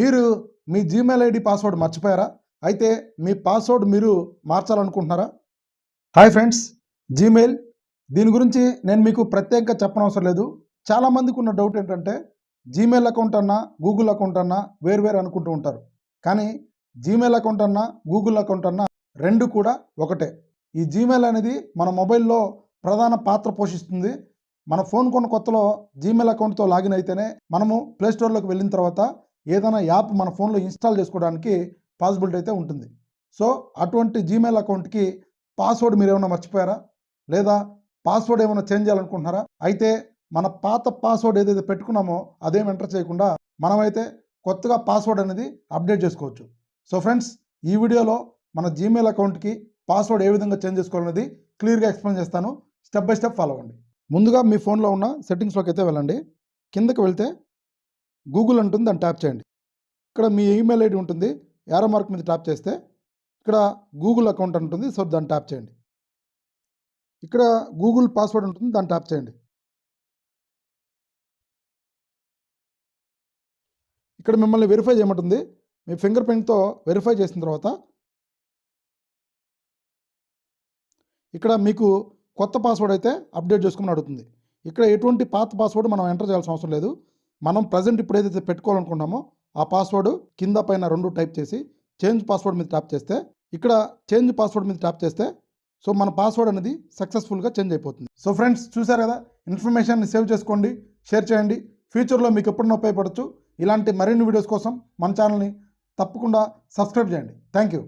మీరు మీ Gmail ID password మర్చిపోయారా? అయితే మీ పాస్వర్డ్ మీరు మార్చాలనుకుంటున్నారా? హాయ్ ఫ్రెండ్స్, జీమెయిల్ దీని గురించి నేను మీకు ప్రత్యేకంగా చెప్పనవసరం లేదు. చాలామందికి ఉన్న డౌట్ ఏంటంటే జీమెయిల్ అకౌంట్ అన్నా గూగుల్ అకౌంట్ అన్నా వేరు అనుకుంటూ ఉంటారు. కానీ జీమెయిల్ అకౌంట్ అన్నా గూగుల్ అకౌంట్ అన్నా రెండు కూడా ఒకటే. ఈ జీమెయిల్ అనేది మన మొబైల్లో ప్రధాన పాత్ర పోషిస్తుంది. మన ఫోన్ కొన్న కొత్తలో జీమెయిల్ అకౌంట్తో లాగిన్ అయితేనే మనము ప్లేస్టోర్లోకి వెళ్ళిన తర్వాత ఏదైనా యాప్ మన ఫోన్లో ఇన్స్టాల్ చేసుకోవడానికి పాసిబిలిటీ అయితే ఉంటుంది. సో అటువంటి జీమెయిల్ అకౌంట్కి పాస్వర్డ్ మీరు ఏమైనా మర్చిపోయారా? లేదా పాస్వర్డ్ ఏమైనా చేంజ్ చేయాలనుకుంటున్నారా? అయితే మన పాత పాస్వర్డ్ ఏదైతే పెట్టుకున్నామో అదేం ఎంటర్ చేయకుండా మనమైతే కొత్తగా పాస్వర్డ్ అనేది అప్డేట్ చేసుకోవచ్చు. సో ఫ్రెండ్స్, ఈ వీడియోలో మన జీమెయిల్ అకౌంట్కి పాస్వర్డ్ ఏ విధంగా చేంజ్ చేసుకోవాలనేది క్లియర్గా ఎక్స్ప్లెయిన్ చేస్తాను. స్టెప్ బై స్టెప్ ఫాలో అవ్వండి. ముందుగా మీ ఫోన్లో ఉన్న సెట్టింగ్స్లోకి అయితే వెళ్ళండి. కిందకి వెళ్తే గూగుల్ ఉంటుంది, దాన్ని ట్యాప్ చేయండి. ఇక్కడ మీ ఈమెయిల్ ఐడి ఉంటుంది, యారో మార్క్ మీద ట్యాప్ చేస్తే ఇక్కడ గూగుల్ అకౌంట్ ఉంటుంది, సో దాన్ని ట్యాప్ చేయండి. ఇక్కడ గూగుల్ పాస్వర్డ్ ఉంటుంది, దాన్ని ట్యాప్ చేయండి. ఇక్కడ మిమ్మల్ని వెరిఫై చేయమంటుంది. మీ ఫింగర్ ప్రింట్తో వెరిఫై చేసిన తర్వాత ఇక్కడ మీకు కొత్త పాస్వర్డ్ అయితే అప్డేట్ చేసుకోమని అడుగుతుంది. ఇక్కడ ఎటువంటి పాత పాస్వర్డ్ మనం ఎంటర్ చేయాల్సిన అవసరం లేదు. మనం ప్రజెంట్ ఇప్పుడు ఏదైతే పెట్టుకోవాలనుకున్నామో ఆ పాస్వర్డ్ కింద పైన రెండు టైప్ చేసి చేంజ్ పాస్వర్డ్ మీద ట్యాప్ చేస్తే ఇక్కడ చేంజ్ పాస్వర్డ్ మీద ట్యాప్ చేస్తే సో మన పాస్వర్డ్ అనేది సక్సెస్ఫుల్గా చేంజ్ అయిపోతుంది. సో ఫ్రెండ్స్, చూసారు కదా, ఇన్ఫర్మేషన్ని సేవ్ చేసుకోండి, షేర్ చేయండి. ఫ్యూచర్లో మీకు ఎప్పుడైనా ఉపయోగపడవచ్చు. ఇలాంటి మరిన్ని వీడియోస్ కోసం మన ఛానల్ని తప్పకుండా సబ్స్క్రైబ్ చేయండి. Thank you.